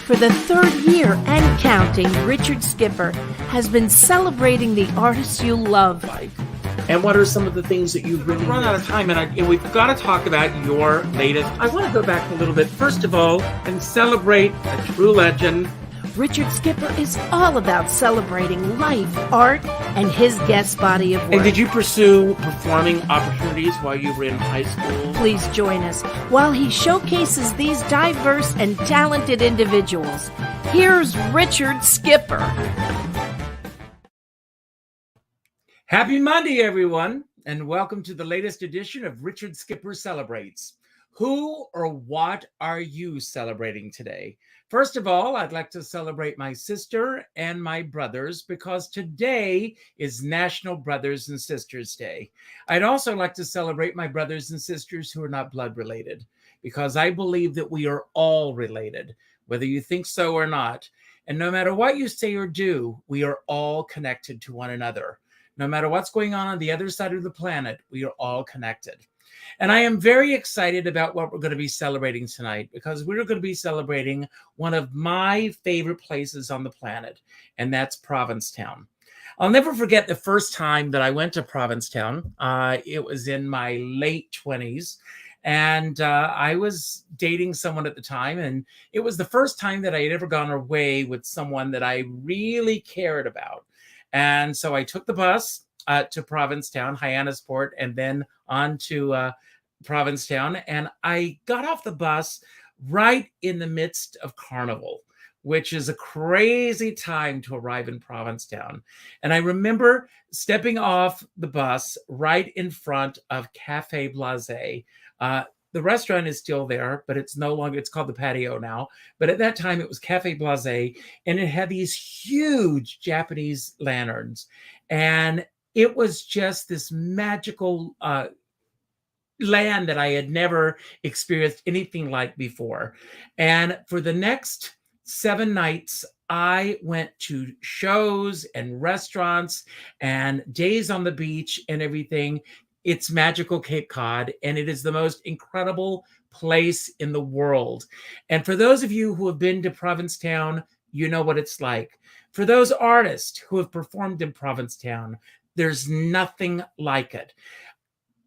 For the third year and counting, Richard Skipper has been celebrating the artists you love. And what are some of the things that you've really run out of time, and we've got to talk about your latest. I want to go back a little bit, first of all, and celebrate a true legend. Richard Skipper is all about celebrating life, art, and his guest body of work. And did you pursue performing opportunities while you were in high school? Please join us while he showcases these diverse and talented individuals. Here's Richard Skipper. Happy Monday, everyone, and welcome to the latest edition of Richard Skipper Celebrates. Who or what are you celebrating today? First of all, I'd like to celebrate my sister and my brothers because today is National Brothers and Sisters Day. I'd also like to celebrate my brothers and sisters who are not blood related because I believe that we are all related, whether you think so or not. And no matter what you say or do, we are all connected to one another. No matter what's going on the other side of the planet, we are all connected. And I am very excited about what we're going to be celebrating tonight because we're going to be celebrating one of my favorite places on the planet, and that's Provincetown. I'll never forget the first time that I went to Provincetown. It was in my late 20s, and I was dating someone at the time, and it was the first time that I had ever gone away with someone that I really cared about. And so I took the bus to Provincetown, Hyannisport, and then on to Provincetown. And I got off the bus right in the midst of Carnival, which is a crazy time to arrive in Provincetown. And I remember stepping off the bus right in front of Cafe Blase. The restaurant is still there, but it's no longer, it's called the Patio now. But at that time, it was Cafe Blase, and it had these huge Japanese lanterns. And it was just this magical land that I had never experienced anything like before. And for the next 7 nights, I went to shows and restaurants and days on the beach and everything. It's magical Cape Cod, and it is the most incredible place in the world. And for those of you who have been to Provincetown, you know what it's like. For those artists who have performed in Provincetown, there's nothing like it.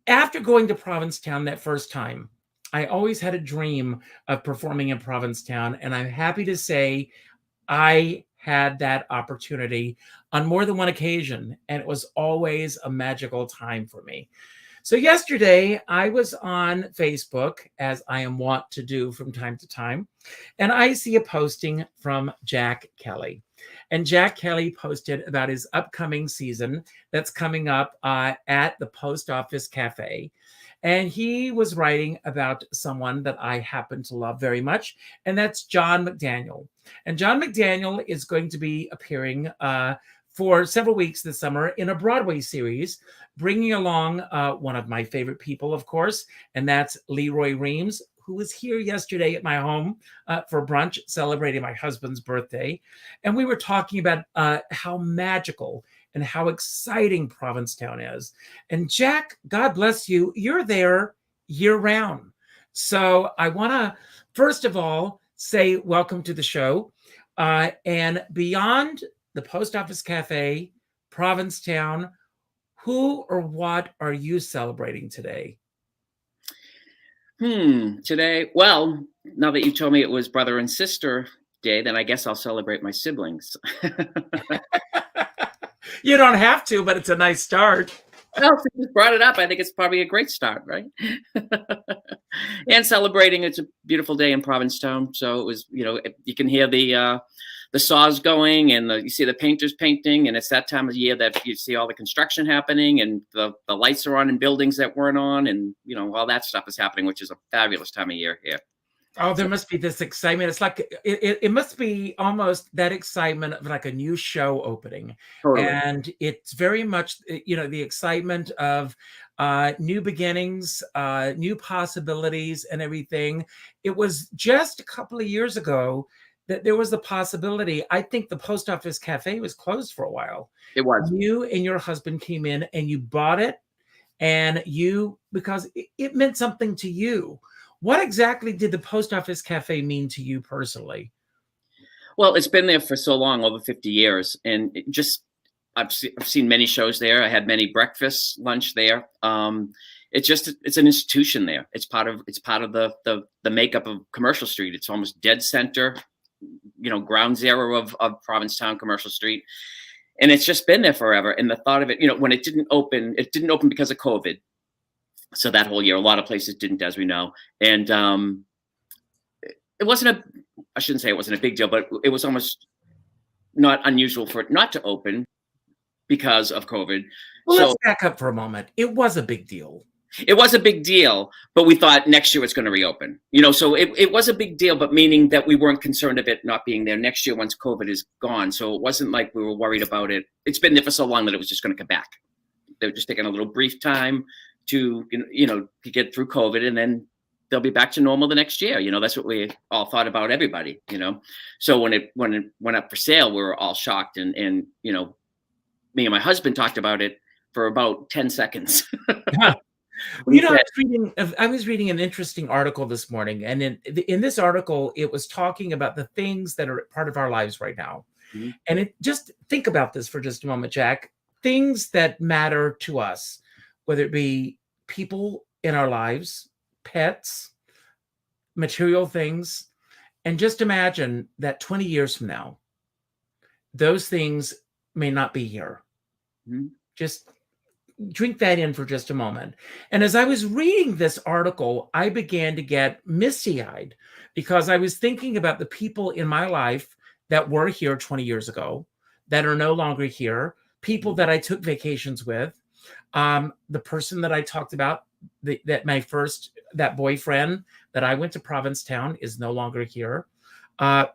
After going to Provincetown that first time, I always had a dream of performing in Provincetown, and I'm happy to say I had that opportunity on more than one occasion, and it was always a magical time for me. So yesterday, I was on Facebook, as I am wont to do from time to time, and I see a posting from Jack Kelly. And Jack Kelly posted about his upcoming season that's coming up at the Post Office Cafe. And he was writing about someone that I happen to love very much, and that's John McDaniel. And John McDaniel is going to be appearing for several weeks this summer in a Broadway series, bringing along one of my favorite people, of course, and that's Leroy Reams, who was here yesterday at my home for brunch, celebrating my husband's birthday. And we were talking about how magical and how exciting Provincetown is. And Jack, God bless you, you're there year-round. So I want to, first of all, say welcome to the show. And beyond the Post Office Cafe, Provincetown, who or what are you celebrating today? Today, well, now that you told me it was brother and sister day, then I guess I'll celebrate my siblings. You don't have to, but it's a nice start. Well, if you just brought it up, I think it's probably a great start, right? And celebrating, it's a beautiful day in Provincetown. So it was, you can hear the saws going, and you see the painters painting, and it's that time of year that you see all the construction happening, and the lights are on in buildings that weren't on, and all that stuff is happening, which is a fabulous time of year here. Oh, there must be this excitement. It's like it must be almost that excitement of like a new show opening. Totally. And it's very much the excitement of new beginnings, new possibilities, and everything. It was just a couple of years ago that there was the possibility. I think the Post Office Cafe was closed for a while. It was. You and your husband came in and you bought it, and because it meant something to you. What exactly did the Post Office Cafe mean to you personally? Well, it's been there for so long, over 50 years, and I've seen many shows there. I had many breakfasts, lunch there. It's an institution there. It's part of the makeup of Commercial Street. It's almost dead center, ground zero of Provincetown, Commercial Street. And it's just been there forever. And the thought of it, when it didn't open because of COVID. So that whole year, a lot of places didn't, as we know. And I shouldn't say it wasn't a big deal, but it was almost not unusual for it not to open because of COVID. Well, so let's back up for a moment. It was a big deal. It was a big deal, but we thought next year it's going to reopen. So it was a big deal, but meaning that we weren't concerned of it not being there next year once COVID is gone. So it wasn't like we were worried about it. It's been there for so long that it was just going to come back. They were just taking a little brief time to get through COVID, and then they'll be back to normal the next year. That's what we all thought about everybody. So when it went up for sale, we were all shocked, and me and my husband talked about it for about 10 seconds. Huh. I was reading an interesting article this morning, and in this article, it was talking about the things that are part of our lives right now. Mm-hmm. And just think about this for just a moment, Jack. Things that matter to us, whether it be people in our lives, pets, material things, and just imagine that 20 years from now, those things may not be here. Mm-hmm. Just drink that in for just a moment. And as I was reading this article, I began to get misty-eyed because I was thinking about the people in my life that were here 20 years ago, that are no longer here, people that I took vacations with, the person that I talked about, that boyfriend that I went to Provincetown is no longer here,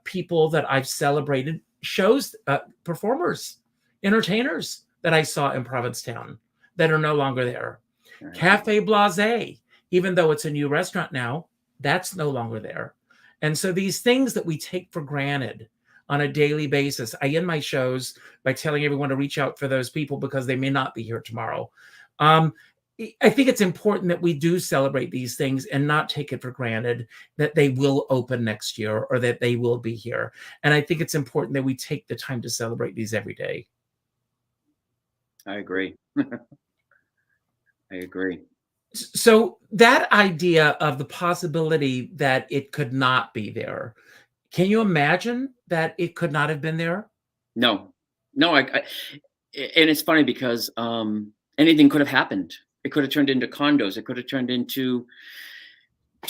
people that I've celebrated, shows, performers, entertainers that I saw in Provincetown that are no longer there. Right. Cafe Blase, even though it's a new restaurant now, that's no longer there. And so these things that we take for granted on a daily basis, I end my shows by telling everyone to reach out for those people because they may not be here tomorrow. I think it's important that we do celebrate these things and not take it for granted that they will open next year or that they will be here. And I think it's important that we take the time to celebrate these every day. I agree. I agree. So that idea of the possibility that it could not be there, can you imagine that it could not have been there? No. And it's funny because anything could have happened. It could have turned into condos. It could have turned into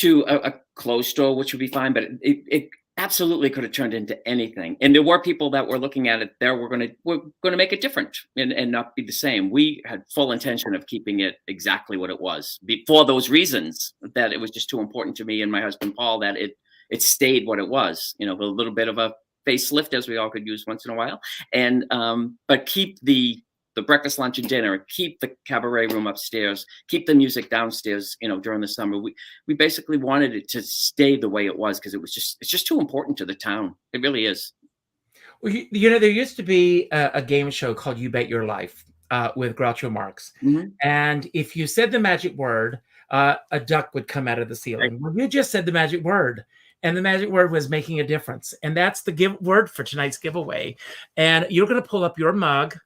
a clothes store, which would be fine. But it absolutely could have turned into anything. And there were people that were looking at it there. We're going to make it different and not be the same. We had full intention of keeping it exactly what it was for those reasons, that it was just too important to me and my husband, Paul, that it stayed what it was, a little bit of a facelift as we all could use once in a while. And, but keep the breakfast, lunch, and dinner, keep the cabaret room upstairs, keep the music downstairs, during the summer. We basically wanted it to stay the way it was because it's just too important to the town. It really is. Well, there used to be a game show called You Bet Your Life with Groucho Marx. Mm-hmm. And if you said the magic word, a duck would come out of the ceiling. Right. Well, you just said the magic word. And the magic word was making a difference. And that's the word for tonight's giveaway. And you're going to pull up your mug.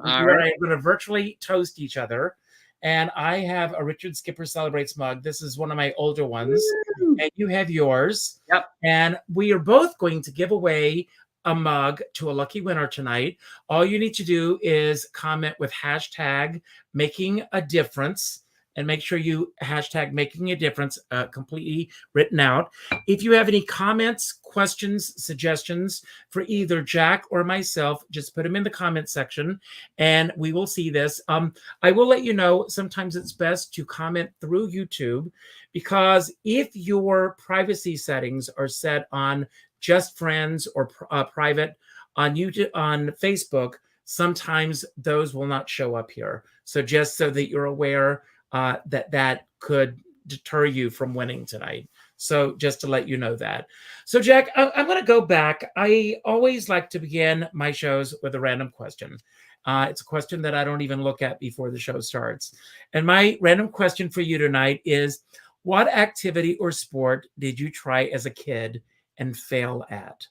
We're going to virtually toast each other. And I have a Richard Skipper Celebrates mug. This is one of my older ones. Woo! And you have yours. Yep. And we are both going to give away a mug to a lucky winner tonight. All you need to do is comment with hashtag making a difference. And make sure you hashtag making a difference completely written out. If you have any comments, questions, suggestions for either Jack or myself, just put them in the comment section and we will see this. I will let you know, sometimes it's best to comment through YouTube because if your privacy settings are set on just friends or private on YouTube, on Facebook, sometimes those will not show up here. So just so that you're aware, that could deter you from winning tonight. So just to let you know that. So Jack, I'm going to go back. I always like to begin my shows with a random question. It's a question that I don't even look at before the show starts. And my random question for you tonight is, what activity or sport did you try as a kid and fail at?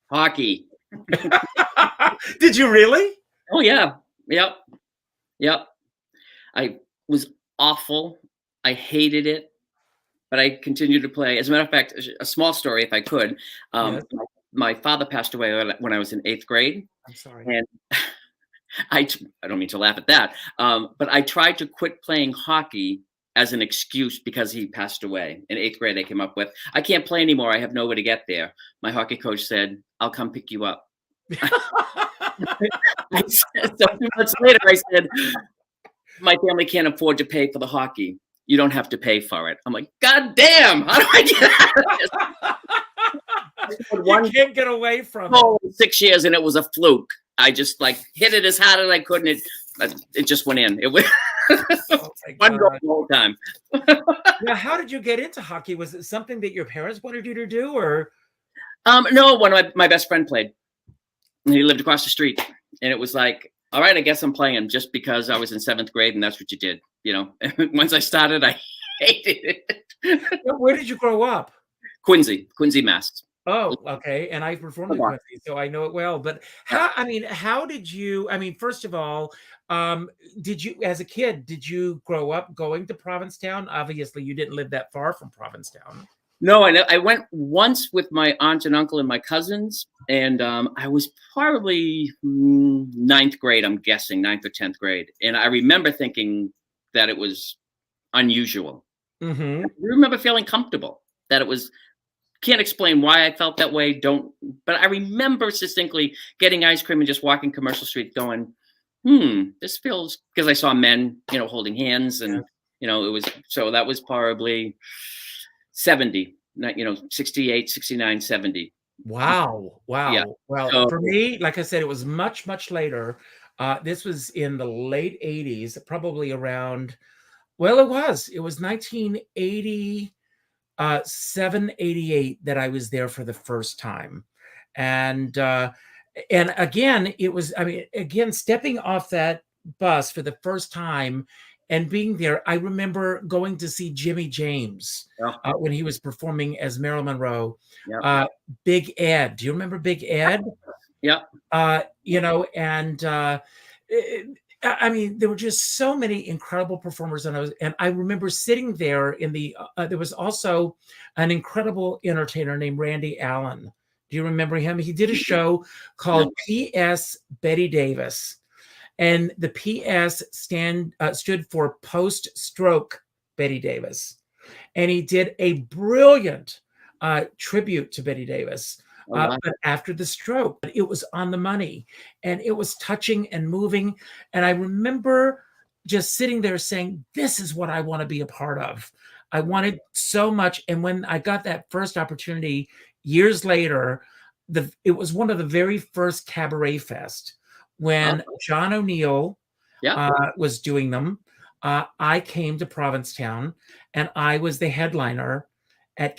Hockey. Did you really? Oh yeah. Yep. Yep. I was awful. I hated it, but I continued to play. As a matter of fact, a small story, if I could. Yes. My father passed away when I was in 8th grade, I'm sorry. and I don't mean to laugh at that, but I tried to quit playing hockey as an excuse because he passed away. In 8th grade, I came up with, I can't play anymore. I have nowhere to get there. My hockey coach said, I'll come pick you up. So a few months later, I said, my family can't afford to pay for the hockey. You don't have to pay for it. I'm like, God damn, how do I get out of this? You can't get away from it. 6 years, and it was a fluke. I just like hit it as hard as I could, and it just went in. It was one goal the whole time. Now, how did you get into hockey? Was it something that your parents wanted you to do, or? No, one of my best friend played. He lived across the street, and it was like, all right, I guess I'm playing just because I was in 7th grade, and that's what you did, you know. Once I started, I hated it. Where did you grow up? Quincy, Mass. Oh, okay. And I performed in Quincy, so I know it well. But how did you, first of all, did you, as a kid, did you grow up going to Provincetown? Obviously, you didn't live that far from Provincetown. No, I went once with my aunt and uncle and my cousins, and I was probably 9th grade, I'm guessing, 9th or 10th grade. And I remember thinking that it was unusual. Mm-hmm. I remember feeling comfortable, that it was, can't explain why I felt that way, but I remember distinctly getting ice cream and just walking Commercial Street going, this feels, because I saw men, you know, holding hands, and, you know, it was, so that was probably 70, you know, 68, 69, 70. Wow. Yeah. Well, So, for me, like I said, it was much, much later. This was in the late 80s, probably around, well, it was 1980. 788 that I was there for the first time. And again, it was, again, stepping off that bus for the first time and being there, I remember going to see Jimmy James when he was performing as Marilyn Monroe. Big Ed. Do you remember Big Ed? Yeah. You know, and there were just so many incredible performers, and I remember sitting there in the. There was also an incredible entertainer named Randy Allen. Do you remember him? He did a show called P.S. Betty Davis, and the P.S. stood for post-stroke Betty Davis, and he did a brilliant tribute to Betty Davis. But after the stroke, it was on the money, and it was touching and moving. And I remember just sitting there saying, this is what I want to be a part of. I wanted so much. And when I got that first opportunity years later, it was one of the very first Cabaret Fest when John O'Neill was doing them. I came to Provincetown, and I was the headliner at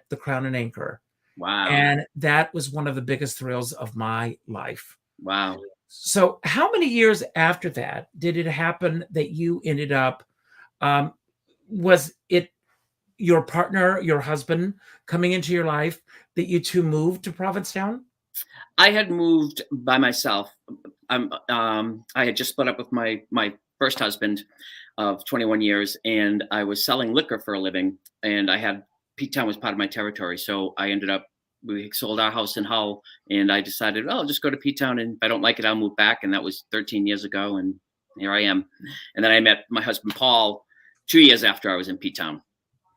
the Crown and Anchor. Wow. And that was one of the biggest thrills of my life. Wow. So how many years after that did it happen that you ended up, was it your partner, your husband coming into your life that you two moved to Provincetown? I had moved by myself. I had just split up with my first husband of 21 years, and I was selling liquor for a living, and toPtown was part of my territory. So we sold our house in Hull, and I decided, I'll just go to toPtown, and if I don't like it, I'll move back. And that was 13 years ago. And here I am. And then I met my husband, Paul, 2 years after I was in toPtown.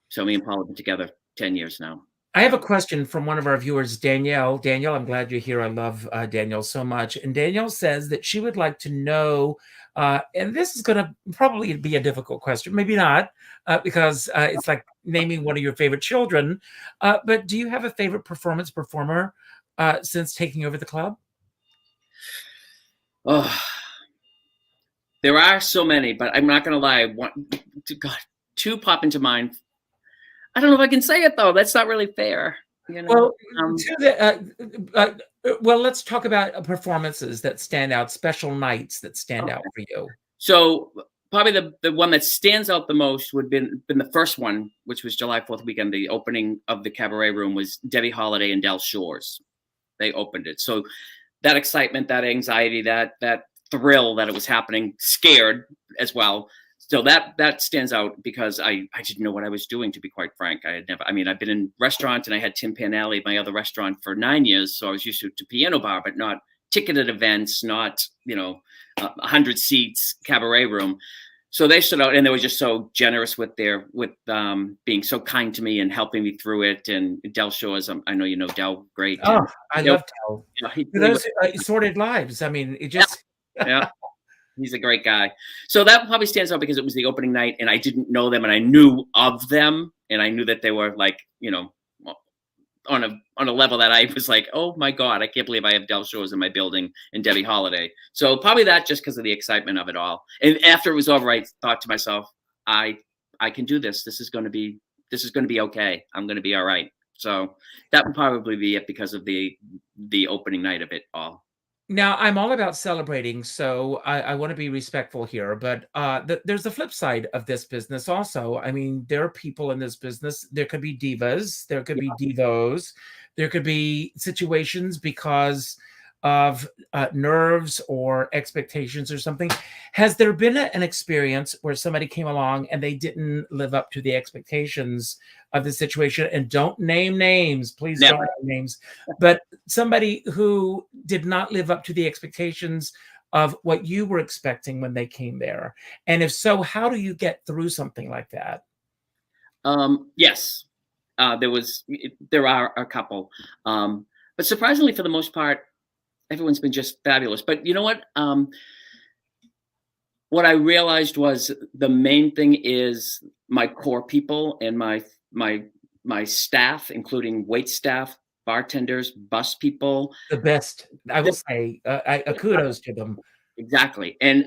So me and Paul have been together 10 years now. I have a question from one of our viewers, Danielle. Danielle, I'm glad you're here. I love Danielle so much. And Danielle says that she would like to know, and this is going to probably be a difficult question, maybe not, because it's like naming one of your favorite children. But do you have a favorite performer since taking over the club? Oh, there are so many, but I'm not going to lie. Two pop into mind. I don't know if I can say it though. That's not really fair. You know? Well, let's talk about performances that stand out, special nights that stand out for you. So probably the one that stands out the most would have been the first one, which was July 4th weekend. The opening of the Cabaret Room was Debbie Holiday and Del Shores. they opened it. So that excitement, that anxiety, that thrill that it was happening, scared as well. So that stands out because I didn't know what I was doing, to be quite frank. I've been in restaurants, and I had Tin Pan Alley, my other restaurant, for 9 years. So I was used to piano bar, but not ticketed events, not, 100 seats cabaret room. So they stood out, and they were just so generous with being so kind to me and helping me through it. And Del Shores, I know you know Del, great. Oh, I love Del. For those Sorted Lives. I mean, it just yeah. He's a great guy. So that probably stands out because it was the opening night, and I didn't know them, and I knew of them, and I knew that they were like, on a level that I was like, oh my God, I can't believe I have Del Shores in my building and Debbie Holiday. So probably that, just because of the excitement of it all. And after it was over, I thought to myself, I can do this. This is going to be okay. I'm going to be all right. So that would probably be it because of the opening night of it all. Now, I'm all about celebrating, so I want to be respectful here, but there's the flip side of this business also. I mean, there are people in this business. There could be divas, there could be divos, there could be situations because of nerves or expectations or something. Has there been an experience where somebody came along and they didn't live up to the expectations of the situation? And don't name names, please. Never. Don't name names. But somebody who did not live up to the expectations of what you were expecting when they came there. And if so, how do you get through something like that? Yes, there are a couple, but surprisingly, for the most part, everyone's been just fabulous. But you know what? What I realized was the main thing is my core people and my staff, including wait staff, bartenders, bus people. The best, I will say, kudos to them. Exactly. And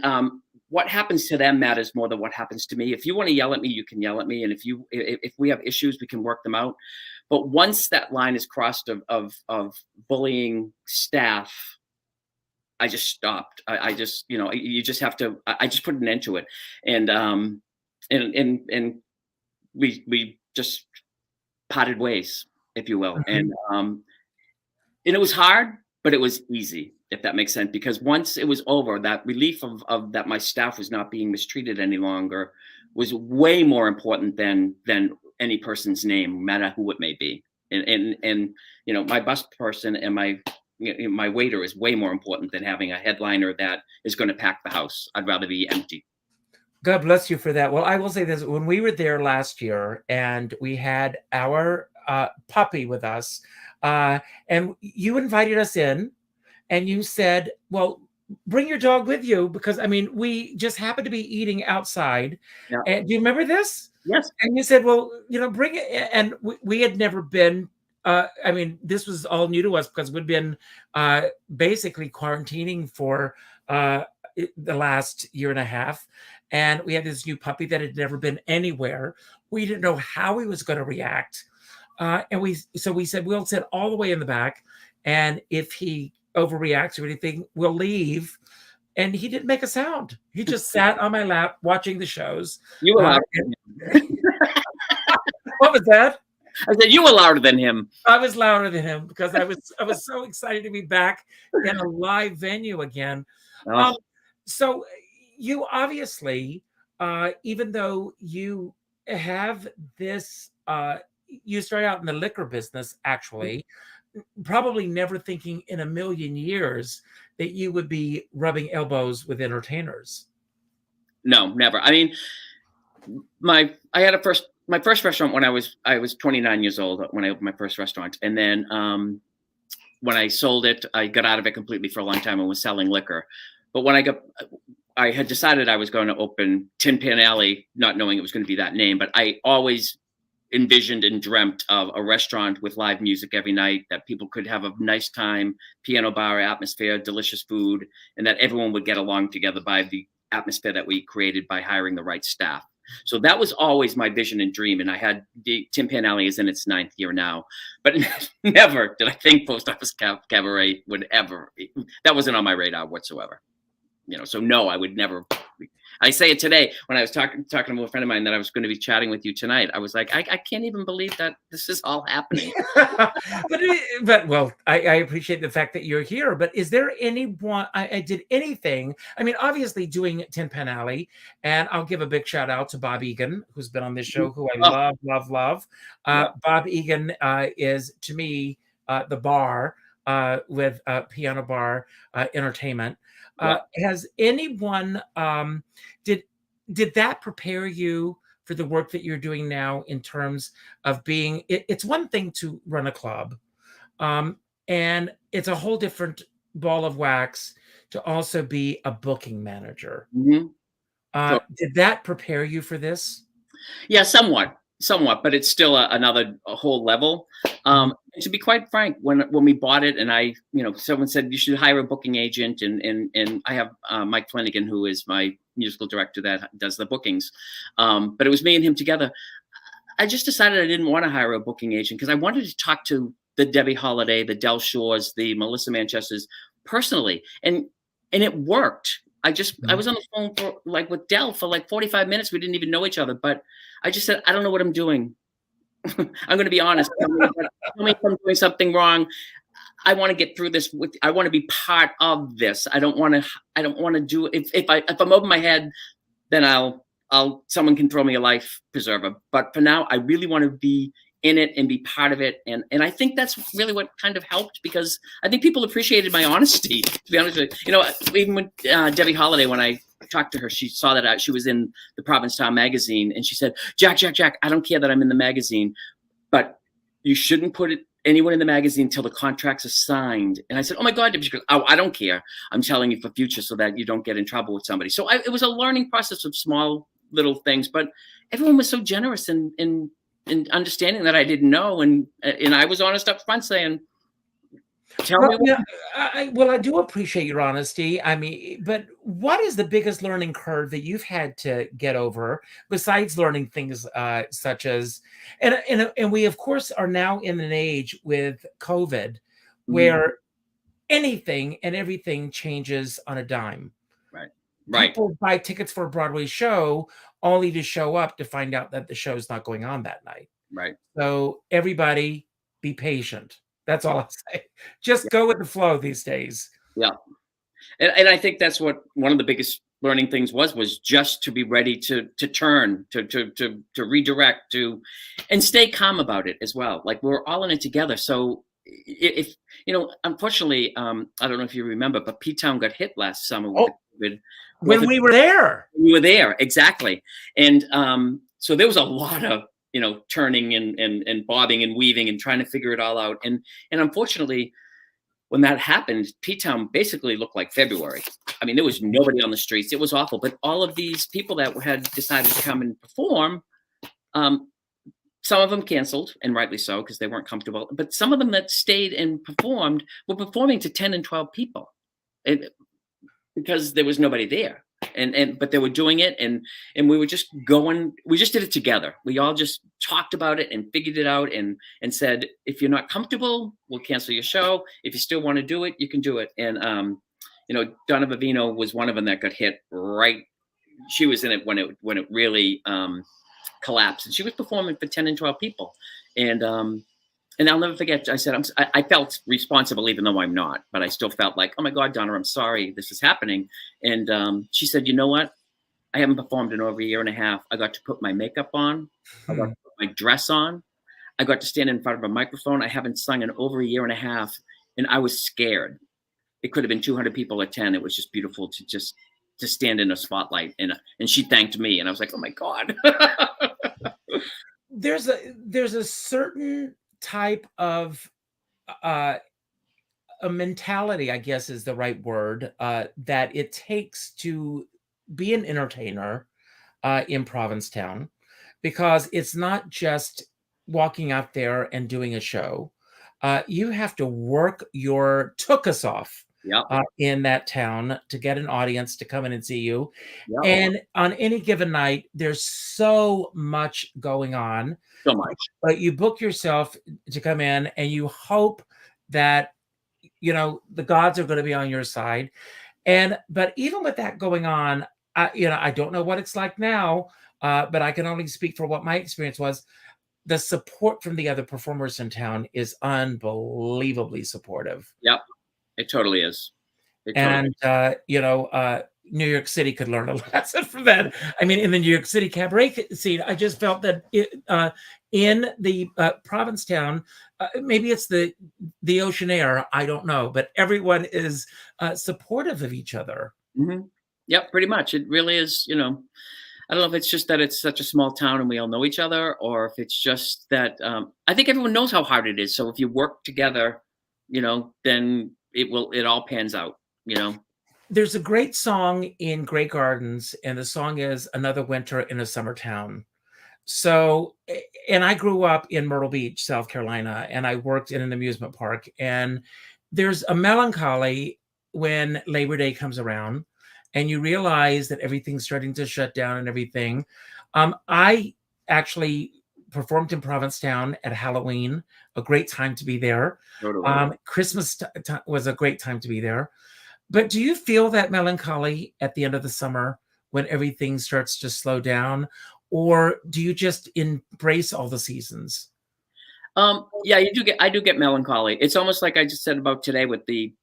what happens to them matters more than what happens to me. If you want to yell at me, you can yell at me. And if we have issues, we can work them out. But once that line is crossed of bullying staff, I just stopped. I just, you just have to, I just put an end to it. And we just parted ways, if you will. Mm-hmm. And it was hard, but it was easy, if that makes sense, because once it was over, that relief of that my staff was not being mistreated any longer was way more important than any person's name, no matter who it may be. And my bus person and my waiter is way more important than having a headliner that is going to pack the house. I'd rather be empty. God bless you for that. Well, I will say this. When we were there last year and we had our puppy with us, and you invited us in and you said, well, bring your dog with you, because we just happened to be eating outside. Yeah. And do you remember this? Yes. And you said, well, bring it. And we had never been, this was all new to us because we'd been basically quarantining for the last year and a half. And we had this new puppy that had never been anywhere. We didn't know how he was going to react. And we said, we'll sit all the way in the back. And if he overreacts or anything, we'll leave. And he didn't make a sound. He just sat on my lap watching the shows. You were louder than him. What was that? I said you were louder than him. I was louder than him because I was so excited to be back in a live venue again. Oh. So you obviously, even though you have this, you started out in the liquor business, actually, probably never thinking in a million years that you would be rubbing elbows with entertainers. No, never. My first restaurant when I was 29 years old when I opened my first restaurant, and then when I sold it, I got out of it completely for a long time and was selling liquor. But when I had decided I was going to open Tin Pan Alley, not knowing it was going to be that name, but I always envisioned and dreamt of a restaurant with live music every night, that people could have a nice time, piano bar atmosphere, delicious food, and that everyone would get along together by the atmosphere that we created by hiring the right staff. So that was always my vision and dream. And I had the Tin Pan Alley is in its 9th year now, but never did I think Post Office Cabaret would ever, that wasn't on my radar whatsoever. So no, I would never I say it today when I was talking to a friend of mine that I was going to be chatting with you tonight. I was like, I can't even believe that this is all happening. but well, I appreciate the fact that you're here. But is there anyone I did anything? I mean, obviously doing Tin Pan Alley, and I'll give a big shout out to Bob Egan, who's been on this show, who I love. Bob Egan is to me the bar with Piano Bar Entertainment. Has anyone did that prepare you for the work that you're doing now in terms of being it's one thing to run a club, and it's a whole different ball of wax to also be a booking manager. Did that prepare you for this? Yeah, somewhat, but it's still a whole level. And to be quite frank, when we bought it, and I, someone said you should hire a booking agent, and I have Mike Flanagan, who is my musical director that does the bookings. But it was me and him together. I just decided I didn't want to hire a booking agent because I wanted to talk to the Debbie Holiday, the Del Shores, the Melissa Manchesters personally, and it worked. I was on the phone with Del for like 45 minutes. We didn't even know each other, but I just said, I don't know what I'm doing. I'm going to be honest. Tell me if I'm doing something wrong. I want to get through this. I want to be part of this. I don't want to do it. If I'm over my head, then someone can throw me a life preserver. But for now, I really want to be in it and be part of it. And I think that's really what kind of helped, because I think people appreciated my honesty, to be honest with you. Even with Debbie Holiday, when I talked to her, she saw that she was in the Provincetown magazine, and she said, Jack, I don't care that I'm in the magazine, but you shouldn't put anyone in the magazine until the contracts are signed. And I said, oh my God, Debbie. She goes, oh, I don't care. I'm telling you for future so that you don't get in trouble with somebody. So it was a learning process of small little things, but everyone was so generous and understanding that I didn't know, and I was honest up front saying, tell me. I do appreciate your honesty. I mean, but what is the biggest learning curve that you've had to get over besides learning things such as, and we of course are now in an age with COVID where anything and everything changes on a dime. Right. People buy tickets for a Broadway show only to show up to find out that the show's not going on that night. Right. So everybody be patient. That's all I say. Just go with the flow these days. Yeah. And I think that's what one of the biggest learning things was just to be ready to turn, to redirect, and stay calm about it as well. Like, we're all in it together. So if unfortunately, I don't know if you remember, but toPtown got hit last summer with COVID. When we were there. We were there, exactly. And so there was a lot of turning and bobbing and weaving and trying to figure it all out. And unfortunately, when that happened, toPtown basically looked like February. I mean, there was nobody on the streets. It was awful. But all of these people that had decided to come and perform, some of them canceled, and rightly so, because they weren't comfortable. But some of them that stayed and performed were performing to 10 and 12 people, because there was nobody there. But they were doing it, and we were just going. We just did it together. We all just talked about it and figured it out, and said, if you're not comfortable, we'll cancel your show. If you still want to do it, you can do it. And Donna Vivino was one of them that got hit right. She was in it when it really collapsed, and she was performing for 10 and 12 people, and I'll never forget. I said, I felt responsible, even though I'm not, but I still felt like, oh my God, Donna, I'm sorry this is happening. And she said, you know what? I haven't performed in over a year and a half. I got to put my makeup on. I got to put my dress on. I got to stand in front of a microphone. I haven't sung in over a year and a half, and I was scared. It could have been 200 people or 10. It was just beautiful to stand in a spotlight. And she thanked me, and I was like, oh my God. There's a certain type of a mentality, I guess is the right word, that it takes to be an entertainer in Provincetown, because it's not just walking out there and doing a show. You have to work your tookus off in that town to get an audience to come in and see you. Yep. And on any given night, there's so much going on. So much. But you book yourself to come in, and you hope that, the gods are going to be on your side. But even with that going on, I don't know what it's like now, but I can only speak for what my experience was. The support from the other performers in town is unbelievably supportive. Yep, it totally is. And New York City could learn a lesson from that. I mean, in the New York City cabaret scene, I just felt that in the Provincetown, maybe it's the ocean air, I don't know, but everyone is supportive of each other. Mm-hmm. Yep, pretty much. It really is. I don't know if it's just that it's such a small town and we all know each other, or if it's just that I think everyone knows how hard it is. So if you work together, then it all pans out. There's a great song in Grey Gardens, and the song is Another Winter in a Summer Town. So, and I grew up in Myrtle Beach, South Carolina, and I worked in an amusement park. And there's a melancholy when Labor Day comes around and you realize that everything's starting to shut down and everything. I actually performed in Provincetown at Halloween, a great time to be there. Totally. Christmas was a great time to be there. But do you feel that melancholy at the end of the summer when everything starts to slow down, or do you just embrace all the seasons? Yeah, I do get melancholy. It's almost like I just said about today with the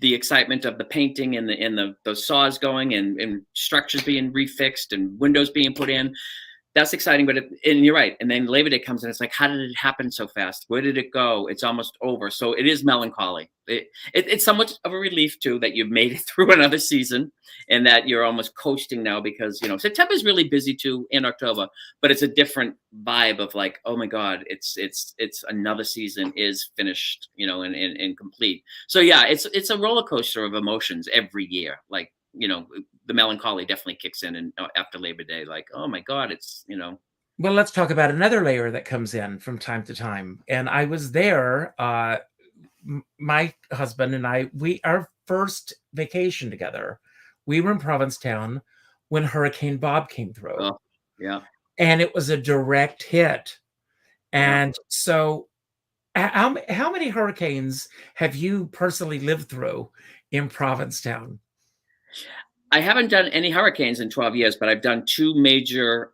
excitement of the painting and the saws going and structures being refixed and windows being put in. That's exciting, and you're right. And then Labor Day comes and it's like, how did it happen so fast? Where did it go? It's almost over. So it is melancholy. It's somewhat of a relief too that you've made it through another season and that you're almost coasting now because September is really busy too, and October, but it's a different vibe of like, oh my God, it's another season is finished, and complete. So yeah, it's a roller coaster of emotions every year. Like, the melancholy definitely kicks in and after Labor Day, like, oh my God, it's. Well, let's talk about another layer that comes in from time to time. And I was there, my husband and I, our first vacation together, we were in Provincetown when Hurricane Bob came through. Oh, yeah. And it was a direct hit. And so how many hurricanes have you personally lived through in Provincetown? I haven't done any hurricanes in 12 years, but I've done two major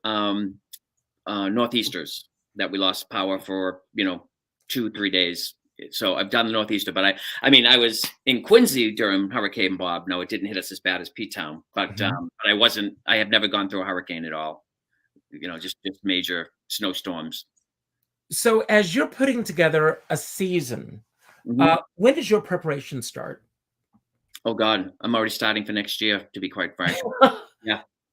northeasters that we lost power for, 2-3 days. So I've done the northeaster, but I was in Quincy during Hurricane Bob. No, it didn't hit us as bad as P-Town, but I have never gone through a hurricane at all. Just major snowstorms. So as you're putting together a season, when does your preparation start? Oh God, I'm already starting for next year, to be quite frank.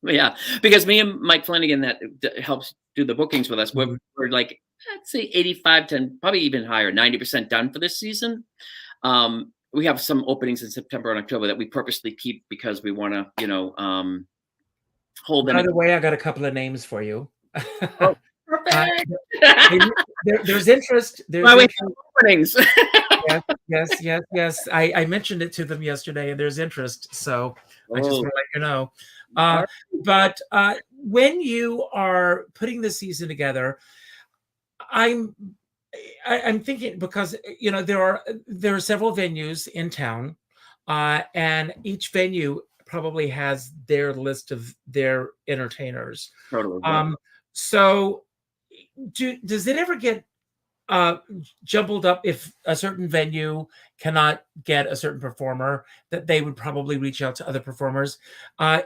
Yeah, because me and Mike Flanagan that helps do the bookings with us, we're like, I'd say 85 to probably even higher, 90% done for this season. We have some openings in September and October that we purposely keep because we want to, hold them. By the way, I got a couple of names for you. Oh, perfect. There's interest. There's openings. Yes. I mentioned it to them yesterday, and there's interest. So I just want to let you know. But when you are putting the season together, I'm thinking because there are several venues in town, and each venue probably has their list of their entertainers. Totally. So does it ever get jumbled up if a certain venue cannot get a certain performer that they would probably reach out to other performers?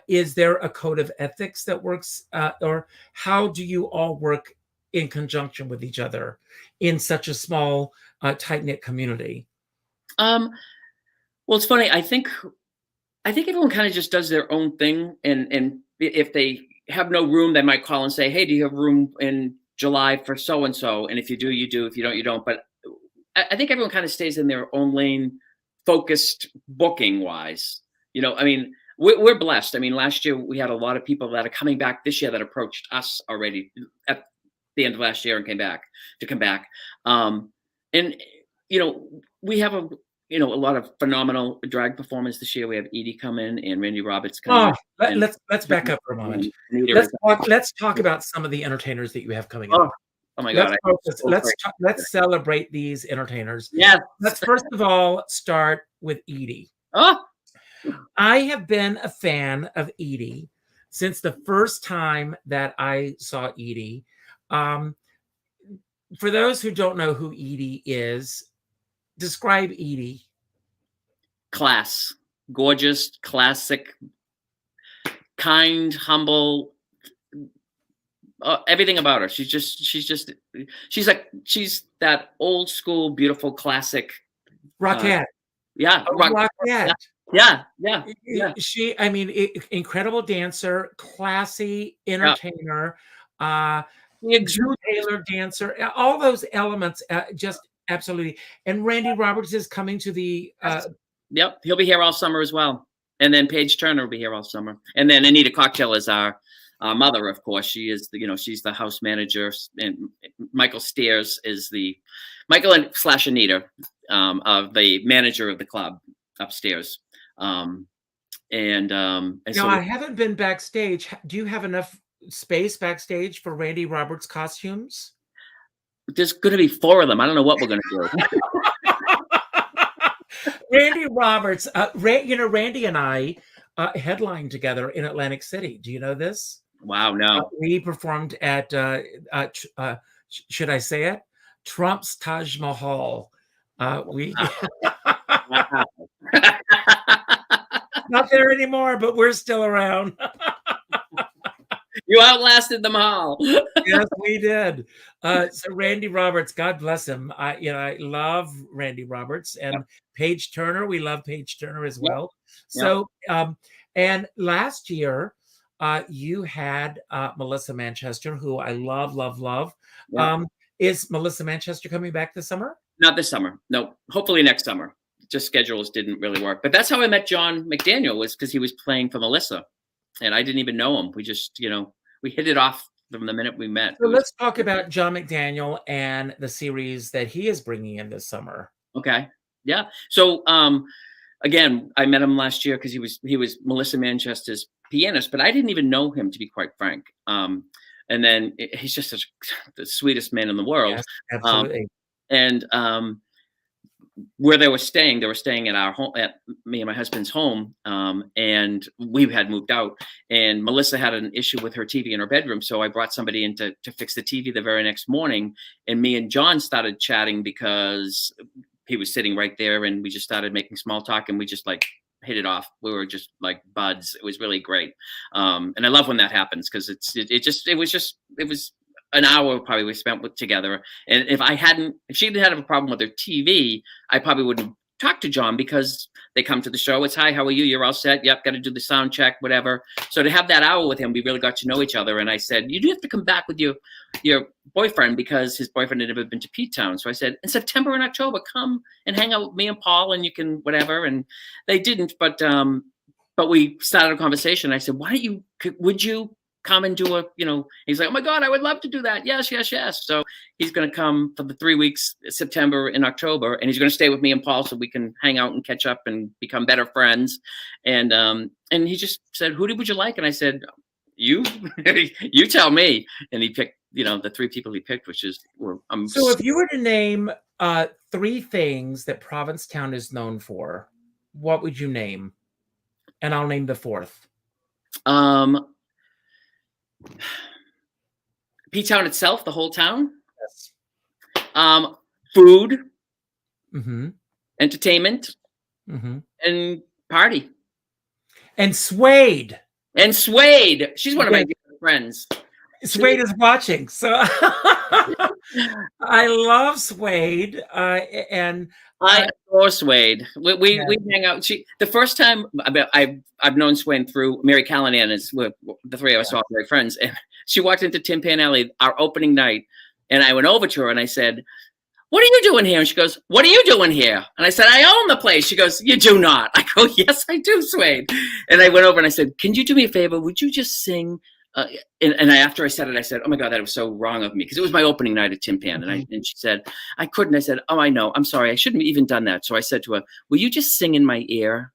Is there a code of ethics that works, or how do you all work in conjunction with each other in such a small, tight-knit community? Well, it's funny. I think everyone kind of just does their own thing, and if they have no room, they might call and say, "Hey, do you have room in July for so and so?" And if you do, you do. If you don't, you don't. But I think everyone kind of stays in their own lane, focused booking wise. We're blessed. Last year we had a lot of people that are coming back this year that approached us already at the end of last year and come back. And we have a lot of phenomenal drag performance this year. We have Edie come in and Randy Roberts come in. Let's back up for a moment. Let's talk about some of the entertainers that you have coming up. Oh my God! Let's celebrate these entertainers. Yeah. Let's first of all start with Edie. Oh. I have been a fan of Edie since the first time that I saw Edie. For those who don't know who Edie is, describe Edie. Class, gorgeous, classic, kind, humble. Everything about her. She's that old school, beautiful, classic. Rockette. Rockette. Yeah. Incredible dancer, classy, entertainer, Drew Taylor dancer, all those elements, just absolutely. And Randy Roberts is coming to the. Yep, he'll be here all summer as well. And then Paige Turner will be here all summer. And then Anita Cocktail is our mother, of course. She is, she's the house manager, and Michael Steers is Michael and / Anita, of the manager of the club upstairs. So I haven't been backstage. Do you have enough space backstage for Randy Roberts costumes? There's going to be 4 of them. I don't know what we're going to do. Randy Roberts, Randy and I headlined together in Atlantic City. Do you know this? Wow, no. We performed at, should I say it? Trump's Taj Mahal. Not there anymore, but we're still around. You outlasted them all. Yes, we did. So Randy Roberts, God bless him. I love Randy Roberts, and Paige Turner. We love Paige Turner as well. So, and last year, you had Melissa Manchester, who I love. Is Melissa Manchester coming back this summer? Not this summer. No, hopefully next summer. Just schedules didn't really work. But that's how I met John McDaniel, was because he was playing for Melissa. And I didn't even know him. We just, we hit it off from the minute we met. So let's talk about John McDaniel and the series that he is bringing in this summer. Okay. Yeah. So, again, I met him last year because he was Melissa Manchester's pianist, but I didn't even know him, to be quite frank. And then he's just the sweetest man in the world. Yes, absolutely. Where they were staying at our home, at me and my husband's home. And we had moved out, and Melissa had an issue with her TV in her bedroom. So I brought somebody in to fix the TV the very next morning. And me and John started chatting because he was sitting right there, and we just started making small talk, and we just hit it off. We were just like buds. It was really great. And I love when that happens, because it was an hour probably we spent together. And if she didn't have a problem with her TV, I probably wouldn't talk to John, because they come to the show. It's, hi, how are you? You're all set. Yep. Got to do the sound check, whatever. So to have that hour with him, we really got to know each other. And I said, you do have to come back with your boyfriend, because his boyfriend had never been to toPtown. So I said, in September and October, come and hang out with me and Paul, and you can whatever. And they didn't, but we started a conversation. I said, would you come and do he's like, oh my God, I would love to do that. Yes. So he's going to come for the 3 weeks, September and October, and he's going to stay with me and Paul so we can hang out and catch up and become better friends. And he just said, who would you like? And I said, you tell me. And he picked, the 3 people he picked, which is, so if you were to name 3 things that Provincetown is known for, what would you name? And I'll name the 4th. toPtown itself, the whole town. Yes. Food, entertainment, and party. And Suede. She's one of my good friends. Suede is watching, so I love Suede, and I adore Suede. We hang out. The first time I've known Suede through Mary Callanan, the 3 of us are all very friends, and she walked into Tin Pan Alley our opening night, and I went over to her and I said, what are you doing here? And she goes, what are you doing here? And I said, I own the place. She goes, you do not. I go, yes, I do, Suede. And I went over and I said, can you do me a favor? Would you just sing? After I said it, I said, oh my God, that was so wrong of me, because it was my opening night at Tin Pan. And she said, I couldn't. I said, oh, I know. I'm sorry. I shouldn't have even done that. So I said to her, will you just sing in my ear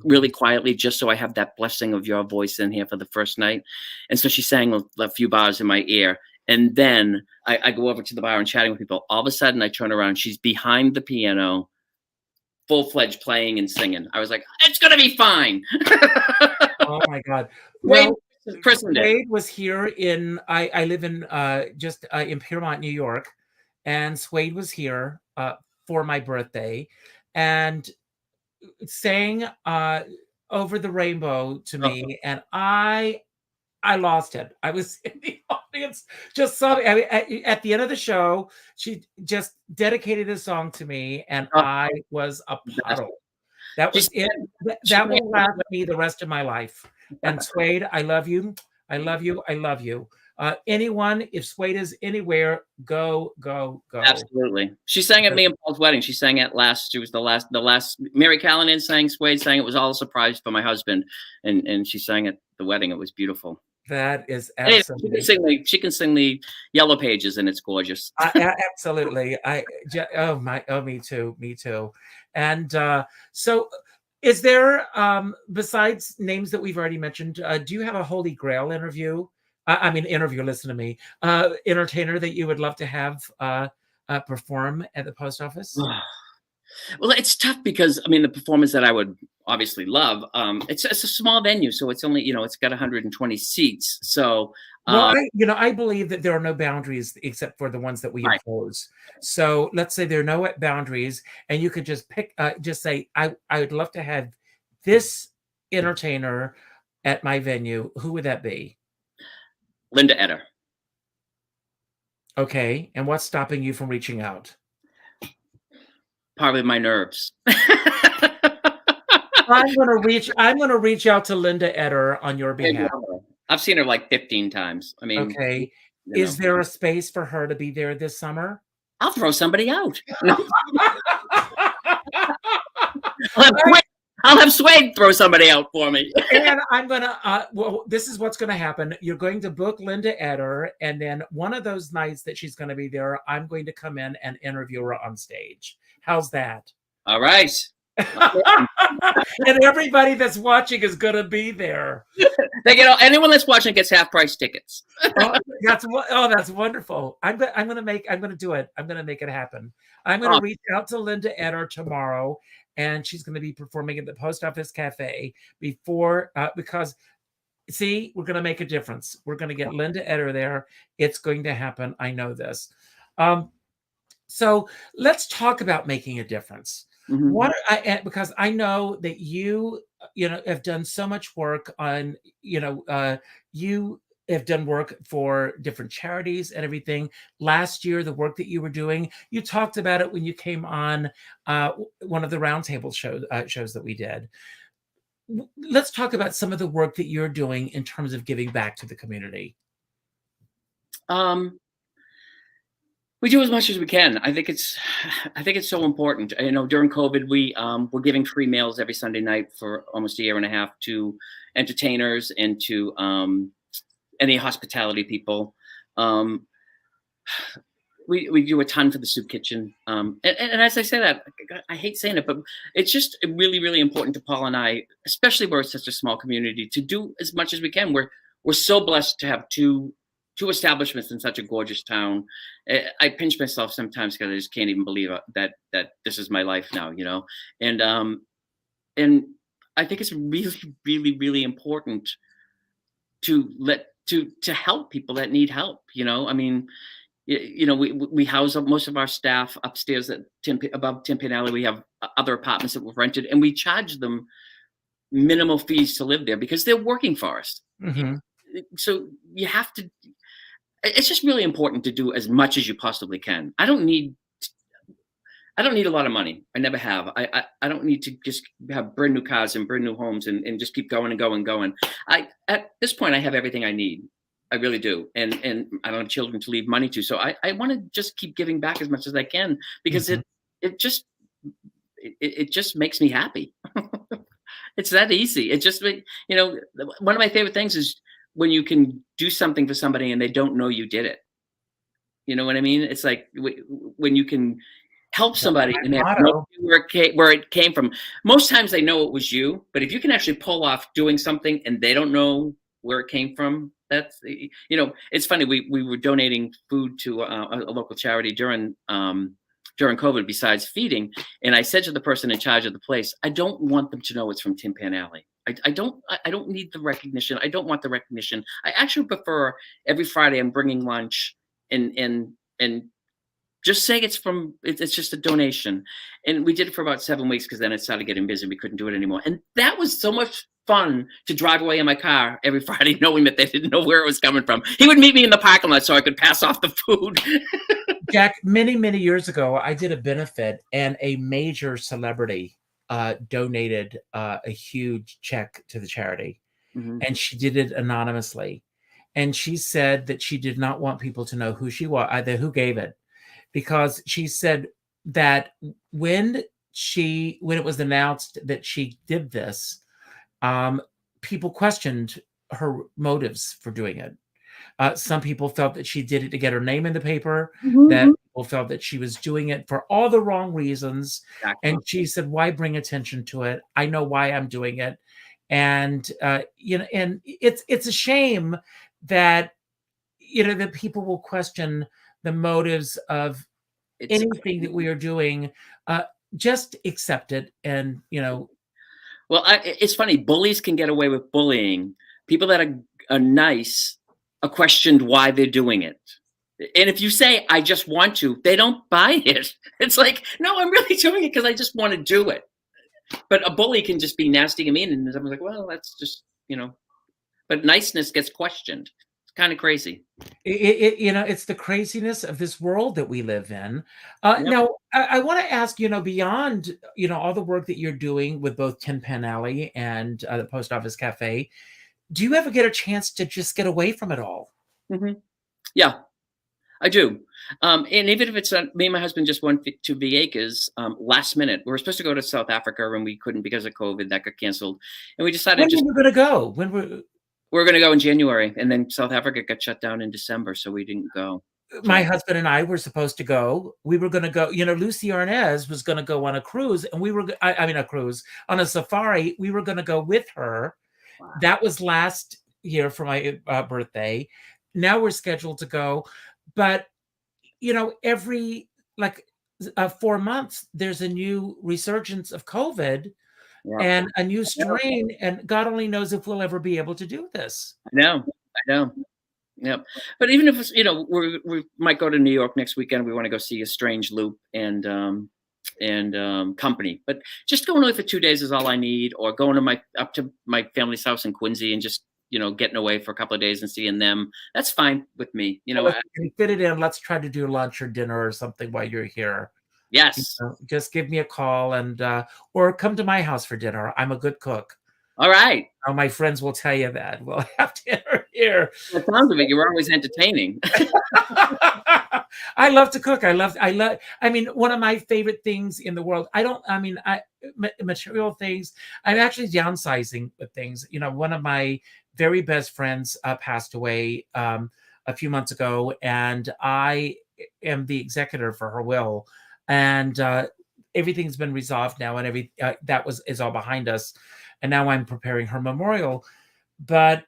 really quietly, just so I have that blessing of your voice in here for the first night? And so she sang a few bars in my ear. And then I go over to the bar and chatting with people. All of a sudden, I turn around. She's behind the piano, full-fledged playing and singing. I was like, it's going to be fine. Oh, my God. Well, Christened it. Wade was here in I live in just in Piermont, New York, and Swade was here for my birthday and sang Over the Rainbow to me, and I lost it. I was in the audience just sobbing. I mean, at the end of the show, she just dedicated a song to me, and I was a puddle. That was it. That will last me the rest of my life. And Swade, I love you. I love you. I love you. Anyone, if Swade is anywhere, go. Absolutely. She sang at me and Paul's wedding. She sang at last. She was the last. Mary Callanan sang. Swade sang. It was all a surprise for my husband, and she sang at the wedding. It was beautiful. That is absolutely. She can sing the Yellow Pages, and it's gorgeous. Absolutely. Me too. And so, is there besides names that we've already mentioned? Do you have a Holy Grail interview? Listen to me. Entertainer that you would love to have perform at the post office? Well, it's tough because the performance that I would obviously love, it's a small venue, so it's only it's got 120 seats. So I believe that there are no boundaries except for the ones that we impose. So let's say there are no boundaries, and you could just pick, just say, I would love to have this entertainer at my venue. Who would that be? Linda Eder. Okay, and what's stopping you from reaching out? Probably my nerves. I'm gonna reach out to Linda Eder on your behalf. I've seen her like 15 times. Okay. Is there a space for her to be there this summer? I'll throw somebody out. I'll have Swade throw somebody out for me. And I'm gonna this is what's gonna happen. You're going to book Linda Eder, and then one of those nights that she's gonna be there, I'm going to come in and interview her on stage. How's that? All right. And everybody that's watching is going to be there. Anyone that's watching gets half price tickets. That's wonderful. I'm going to do it. I'm going to make it happen. I'm going to reach out to Linda Eder tomorrow, and she's going to be performing at the Post Office Cafe because see, we're going to make a difference. We're going to get Linda Eder there. It's going to happen. I know this. So let's talk about making a difference. Mm-hmm. Because I know that you have done so much work on, you have done work for different charities and everything. Last year, the work that you were doing, you talked about it when you came on one of the roundtable shows that we did. Let's talk about some of the work that you're doing in terms of giving back to the community. We do as much as we can. I think it's so important. During COVID, we were giving free meals every Sunday night for almost a year and a half to entertainers and to any hospitality people. We do a ton for the soup kitchen. And as I say that, I hate saying it, but it's just really, really important to Paul and I, especially where it's such a small community, to do as much as we can. We're so blessed to have two establishments in such a gorgeous town. I pinch myself sometimes because I just can't even believe that this is my life now, And I think it's really, really, really important to help people that need help. We house up most of our staff upstairs above Timpan Alley. We have other apartments that we've rented, and we charge them minimal fees to live there because they're working for us. Mm-hmm. So you have to. It's just really important to do as much as you possibly can. I don't need a lot of money. I never have. I don't need to just have brand new cars and brand new homes and just keep going and going and going. At this point, I have everything I need. I really do. And I don't have children to leave money to. So I want to just keep giving back as much as I can because mm-hmm. it just makes me happy. It's that easy. It just, one of my favorite things is when you can do something for somebody and they don't know you did it. You know what I mean? It's like when you can help somebody and they have no idea where it came from. Most times they know it was you, but if you can actually pull off doing something and they don't know where it came from, that's, it's funny. We were donating food to a local charity during COVID besides feeding. And I said to the person in charge of the place, I don't want them to know it's from Timpan Alley. I don't need the recognition. I don't want the recognition. I actually prefer every Friday I'm bringing lunch and just say it's just a donation. And we did it for about 7 weeks because then it started getting busy. We couldn't do it anymore. And that was so much fun to drive away in my car every Friday knowing that they didn't know where it was coming from. He would meet me in the parking lot so I could pass off the food. Jack, many years ago, I did a benefit and a major celebrity donated a huge check to the charity. Mhm. And she did it anonymously. And she said that she did not want people to know who she was, either who gave it, because she said that when it was announced that she did this, people questioned her motives for doing it. Some people felt that she did it to get her name in the paper, that people felt that she was doing it for all the wrong reasons. Exactly. And she said, why bring attention to it? I know why I'm doing it. And, and it's a shame that, that people will question the motives of anything that we are doing. Just accept it. And, Well, it's funny. Bullies can get away with bullying. People that are nice are questioned why they're doing it. And if you say, I just want to, they don't buy it. It's like, no, I'm really doing it because I just want to do it. But a bully can just be nasty and mean. And someone's like, well, that's just, but niceness gets questioned. It's kind of crazy. It's the craziness of this world that we live in. Now, I want to ask, beyond, all the work that you're doing with both Tin Pan Alley and the Post Office Cafe, do you ever get a chance to just get away from it all? Mm-hmm. Yeah, I do. And even if it's me and my husband just went to Vieques last minute. We were supposed to go to South Africa and we couldn't because of COVID. That got canceled. And we decided when were we going to go? We're going to go in January, and then South Africa got shut down in December, so we didn't go. My husband and I were supposed to go. We were going to go. Lucy Arnaz was going to go on a cruise, and we were. A cruise on a safari. We were going to go with her. Wow. That was last year for my birthday. Now we're scheduled to go, but every 4 months there's a new resurgence of COVID. Yeah. And a new strain, and God only knows if we'll ever be able to do this. I know. Yeah, but even if we might go to New York next weekend, we want to go see A Strange Loop and Company. But just going away for 2 days is all I need, or going up to my family's house in Quincy and just getting away for a couple of days and seeing them. That's fine with me. Well, fit it in. Let's try to do lunch or dinner or something while you're here. Yes. Just give me a call and or come to my house for dinner. I'm a good cook. All right. My friends will tell you that. We'll have dinner here. The sounds of it, you're always entertaining. I love to cook. One of my favorite things in the world. Material things. I'm actually downsizing with things. One of my very best friends passed away a few months ago, and I am the executor for her will. And everything's been resolved now, and is all behind us. And now I'm preparing her memorial. But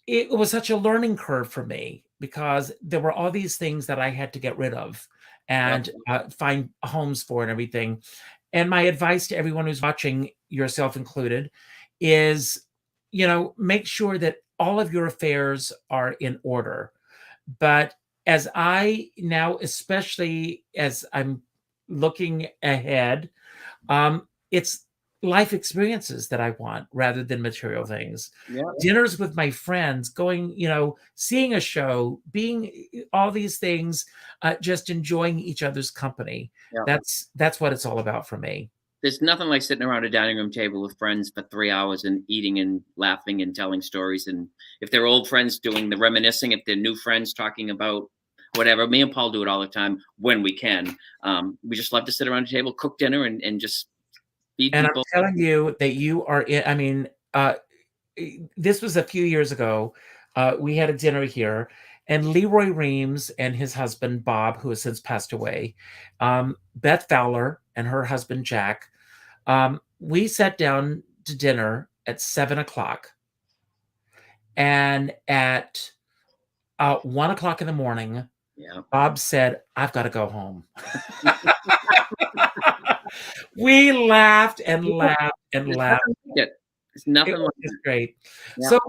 it was such a learning curve for me because there were all these things that I had to get rid of and find homes for and everything. And my advice to everyone who's watching, yourself included, is, make sure that all of your affairs are in order. But as I now, especially as I'm looking ahead, it's life experiences that I want rather than material things. Yeah. Dinners with my friends, going, seeing a show, being all these things, just enjoying each other's company. Yeah. That's what it's all about for me. There's nothing like sitting around a dining room table with friends for 3 hours and eating and laughing and telling stories. And if they're old friends, doing the reminiscing, if they're new friends talking about whatever. Me and Paul do it all the time when we can. We just love to sit around a table, cook dinner, and just feed people. And I'm telling you that you are this was a few years ago. We had a dinner here, and Leroy Reams and his husband, Bob, who has since passed away, Beth Fowler and her husband, Jack, we sat down to dinner at 7:00. And at 1:00 in the morning, Bob said, I've got to go home. We laughed and laughed and laughed. It's nothing like It's great. Yeah. So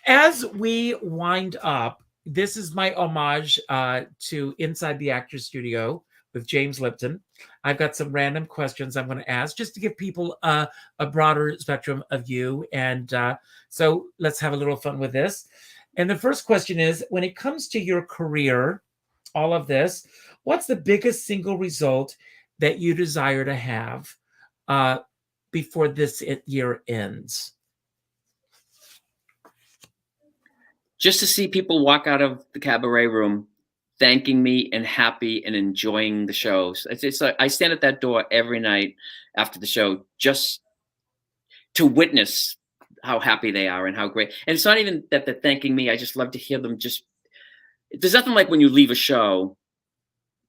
as we wind up, this is my homage to Inside the Actors Studio with James Lipton. I've got some random questions I'm going to ask just to give people a broader spectrum of you. And so let's have a little fun with this. And the first question is, when it comes to your career, all of this, what's the biggest single result that you desire to have before this year ends? Just to see people walk out of the cabaret room thanking me and happy and enjoying the shows. It's like I stand at that door every night after the show just to witness how happy they are and how great. And it's not even that they're thanking me. I just love to hear them just. There's nothing like when you leave a show,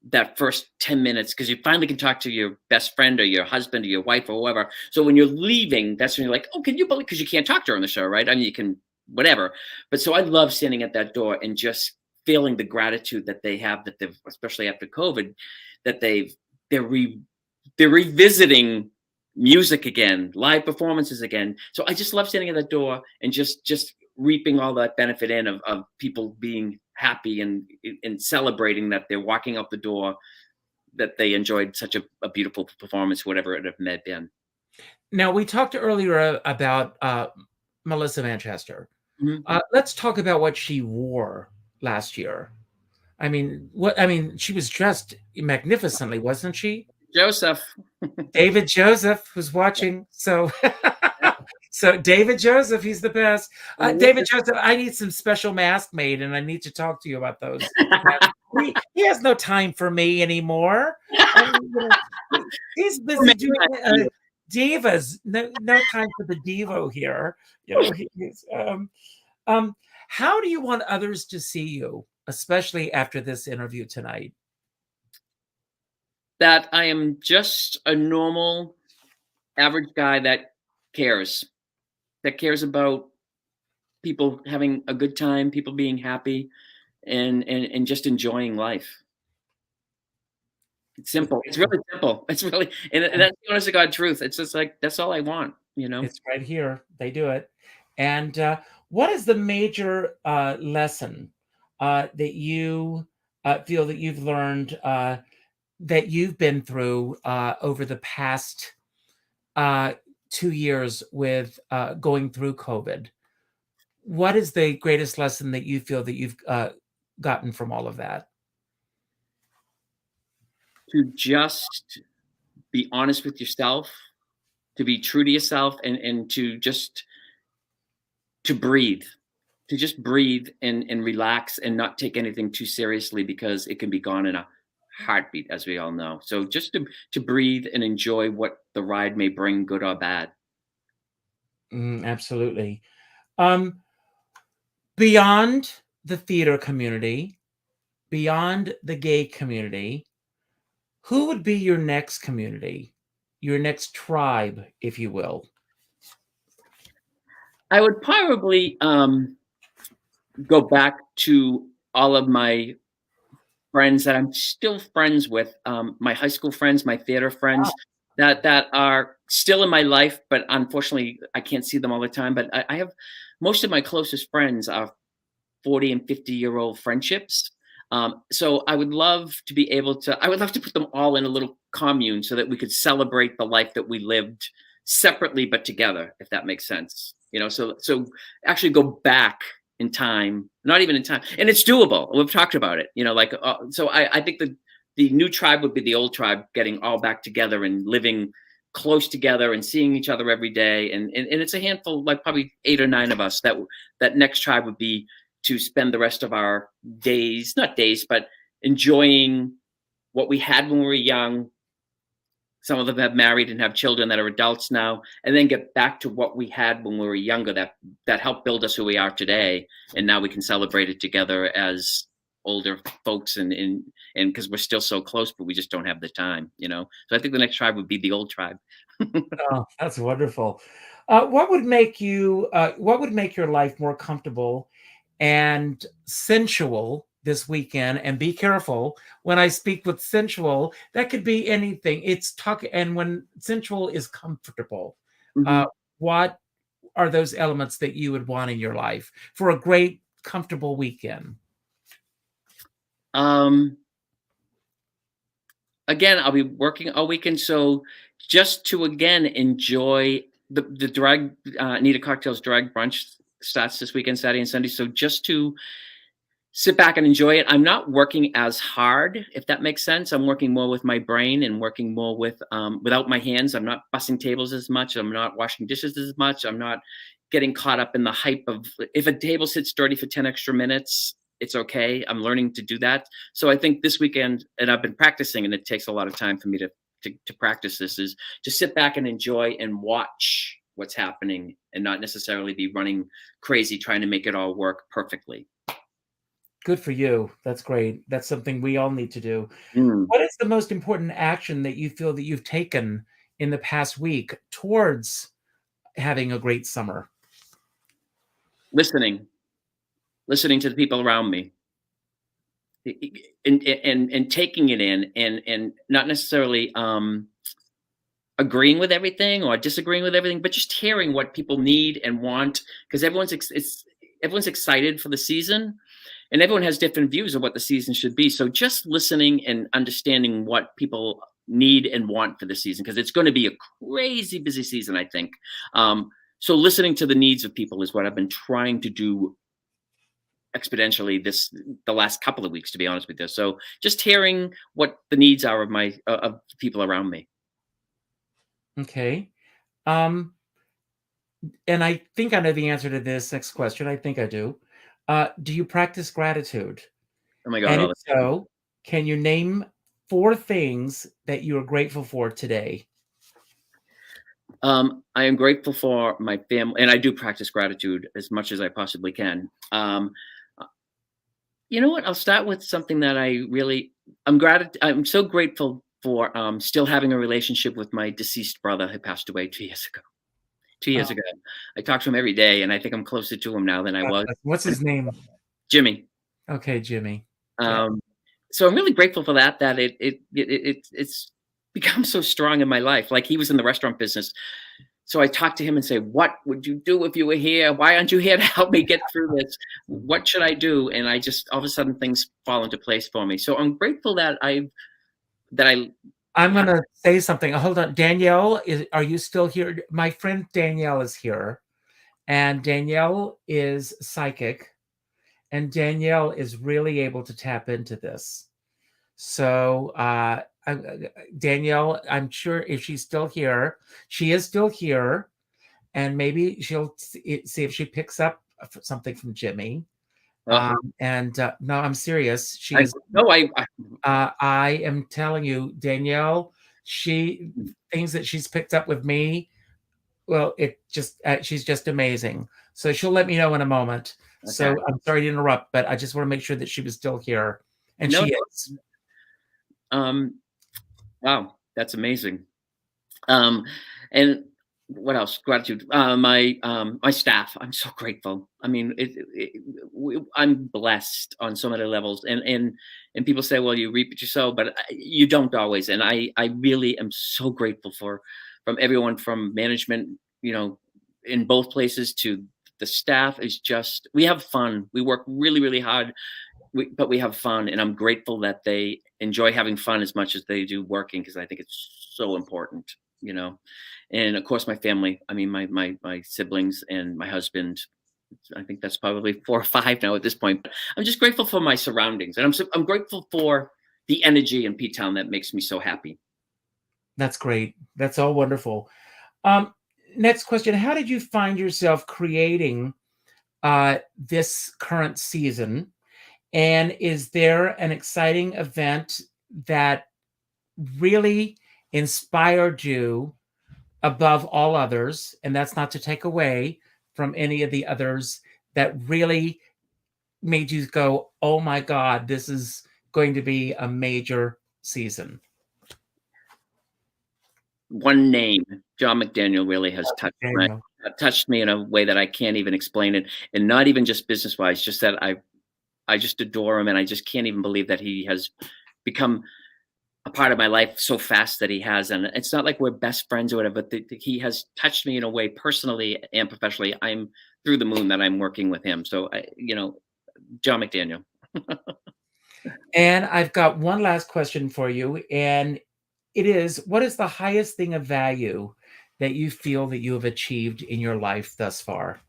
that first 10 minutes, because you finally can talk to your best friend or your husband or your wife or whoever. So when you're leaving, that's when you're like, oh, can you believe? Because you can't talk during the show, right? I mean, you can whatever. But so I love standing at that door and just feeling the gratitude that they have, that they've, especially after COVID, that they're revisiting music again, live performances again. So I just love standing at that door and just reaping all that benefit of people being happy and celebrating that they're walking out the door, that they enjoyed such a beautiful performance, whatever it may have been. Now, we talked earlier about Melissa Manchester. Mm-hmm. Let's talk about what she wore last year. I mean, she was dressed magnificently, wasn't she? Joseph. David Joseph was watching. So, so David Joseph, he's the best. David Joseph, I need some special mask made, and I need to talk to you about those. He has no time for me anymore. He's busy doing divas. No time for the divo here. How do you want others to see you, especially after this interview tonight? That I am just a normal, average guy that cares about people having a good time, people being happy, and just enjoying life. It's simple. It's really simple. It's really, and that's the honest to God truth. It's just like, that's all I want, you know? It's right here. They do it. And what is the major lesson that you feel that you've learned that you've been through over the past 2 years with going through COVID? What is the greatest lesson that you feel that you've gotten from all of that? To just be honest with yourself, to be true to yourself, and to just to breathe, to just breathe and relax and not take anything too seriously, because it can be gone in a heartbeat, as we all know. So just to breathe and enjoy what the ride may bring, good or bad. Absolutely. Beyond the theater community, beyond the gay community, who would be your next community, your next tribe, if you will? I would probably go back to all of my friends that I'm still friends with, my high school friends, my theater friends that are still in my life, but unfortunately I can't see them all the time. But I have most of my closest friends are 40 and 50-year-old friendships. So I would love to be able to, I would love to put them all in a little commune so that we could celebrate the life that we lived separately, but together, if that makes sense. You know, so actually go back in time, not even in time. And it's doable. We've talked about it, you know, like, so I think the new tribe would be the old tribe, getting all back together and living close together and seeing each other every day. And it's a handful, like probably 8 or 9 of us, that next tribe would be to spend the rest of our days, not days, but enjoying what we had when we were young. Some of them have married and have children that are adults now, and then get back to what we had when we were younger, that helped build us who we are today. And now we can celebrate it together as older folks, and because we're still so close, but we just don't have the time, you know? So I think the next tribe would be the old tribe. Oh, that's wonderful. What would make your life more comfortable and sensual this weekend? And be careful when I speak with sensual, that could be anything. It's talk, and when sensual is comfortable, what are those elements that you would want in your life for a great, comfortable weekend? Again, I'll be working all weekend, so just to again enjoy the drag Anita Cocktails drag brunch starts this weekend, Saturday and Sunday. So just to sit back and enjoy it. I'm not working as hard, if that makes sense. I'm working more with my brain and working more with without my hands. I'm not bussing tables as much. I'm not washing dishes as much. I'm not getting caught up in the hype of if a table sits dirty for 10 extra minutes, it's okay. I'm learning to do that. So I think this weekend, and I've been practicing, and it takes a lot of time for me to practice this, is to sit back and enjoy and watch what's happening and not necessarily be running crazy trying to make it all work perfectly. Good for you. That's great. That's something we all need to do. What is the most important action that you feel that you've taken in the past week towards having a great summer? Listening to the people around me, and taking it in, and not necessarily agreeing with everything or disagreeing with everything, but just hearing what people need and want, because everyone's excited for the season. And everyone has different views of what the season should be. So just listening and understanding what people need and want for the season, because it's going to be a crazy busy season, I think. So listening to the needs of people is what I've been trying to do exponentially the last couple of weeks, to be honest with you. So just hearing what the needs are of people around me. Okay. And I think I know the answer to this next question. I think I do. Do you practice gratitude? Oh my God. And if so, can you name 4 things that you are grateful for today? I am grateful for my family, and I do practice gratitude as much as I possibly can. You know what? I'll start with something that I'm so grateful for still having a relationship with my deceased brother who passed away 2 years ago. 2 years ago. I talk to him every day, and I think I'm closer to him now than I was. What's his name? Jimmy. Okay, Jimmy. So I'm really grateful for that it's become so strong in my life. Like, he was in the restaurant business. So I talk to him and say, what would you do if you were here? Why aren't you here to help me get through this? What should I do? And I just, all of a sudden, things fall into place for me. So I'm grateful that I'm going to say something. Hold on. Danielle, are you still here? My friend Danielle is here, and Danielle is psychic, and Danielle is really able to tap into this. So, Danielle, I'm sure if she's still here, she is still here, and maybe she'll see if she picks up something from Jimmy. No, I'm serious. I am telling you, Danielle, things that she's picked up with me. Well, she's just amazing. So she'll let me know in a moment. Okay. So I'm sorry to interrupt, but I just want to make sure that she was still here, and she is. Wow, that's amazing. And what else? Gratitude. My staff. I'm so grateful. I mean, I'm blessed on so many levels. And people say, well, you reap what you sow, but you don't always. And I really am so grateful from everyone, from management, in both places, to the staff. We have fun. We work really, really hard, but we have fun. And I'm grateful that they enjoy having fun as much as they do working, because I think it's so important. And of course my family. I mean, my siblings and my husband. I think that's probably 4 or 5 now at this point. But I'm just grateful for my surroundings, and I'm grateful for the energy in P-Town that makes me so happy. That's great. That's all wonderful. Next question: how did you find yourself creating this current season? And is there an exciting event that really inspired you above all others? And that's not to take away from any of the others, that really made you go, oh my God, this is going to be a major season. One name, John McDaniel, really has touched me in a way that I can't even explain it. And not even just business-wise, just that I just adore him, and I just can't even believe that he has become a part of my life so fast that he has, and it's not like we're best friends or whatever, but he has touched me in a way personally and professionally. I'm through the moon that I'm working with him. So, John McDaniel. And I've got one last question for you, and it is, what is the highest thing of value that you feel that you have achieved in your life thus far?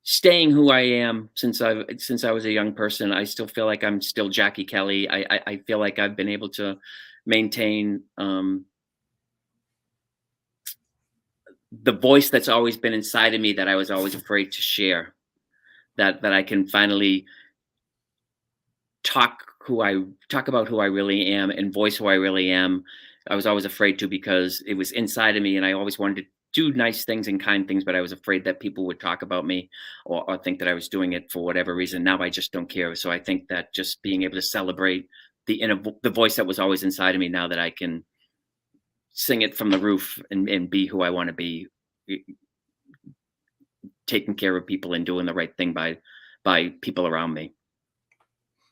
Staying who I am since I was a young person. I still feel like I'm still Jackie Kelly. I feel like I've been able to maintain the voice that's always been inside of me that I was always afraid to share. That I can finally talk about who I really am and voice who I really am. I was always afraid to, because it was inside of me, and I always wanted to do nice things and kind things, but I was afraid that people would talk about me or think that I was doing it for whatever reason. Now I just don't care. So I think that just being able to celebrate the voice that was always inside of me, now that I can sing it from the roof and be who I want to be, taking care of people and doing the right thing by people around me.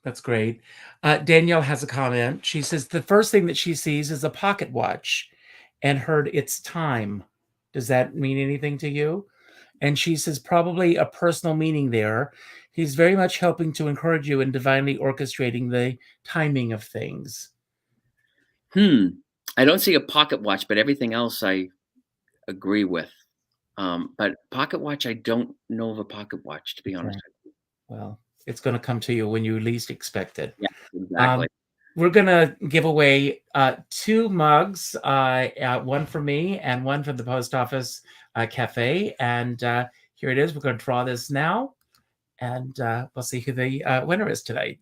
That's great. Danielle has a comment. She says the first thing that she sees is a pocket watch and heard it's time. Does that mean anything to you? And she says probably a personal meaning there. He's very much helping to encourage you in divinely orchestrating the timing of things. I don't see a pocket watch, but everything else I agree with. But pocket watch, I don't know of a pocket watch, to be honest. Well, it's going to come to you when you least expect it. Yeah, exactly. We're going to give away 2 mugs, one for me and one from the Post Office Cafe. And here it is. We're going to draw this now, and we'll see who the winner is tonight.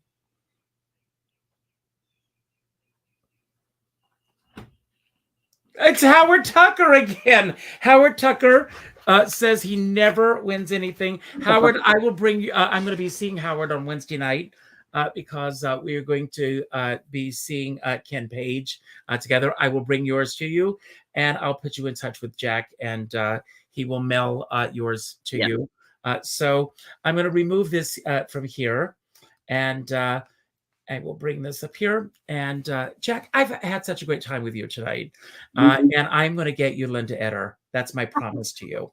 It's Howard Tucker again. Howard Tucker says he never wins anything. Howard, I will bring you. I'm going to be seeing Howard on Wednesday night because we are going to be seeing Ken Page together. I will bring yours to you, and I'll put you in touch with Jack, and he will mail yours to you. So I'm going to remove this from here, and I will bring this up here. And Jack, I've had such a great time with you tonight. And I'm going to get you Linda Eder. That's my promise to you.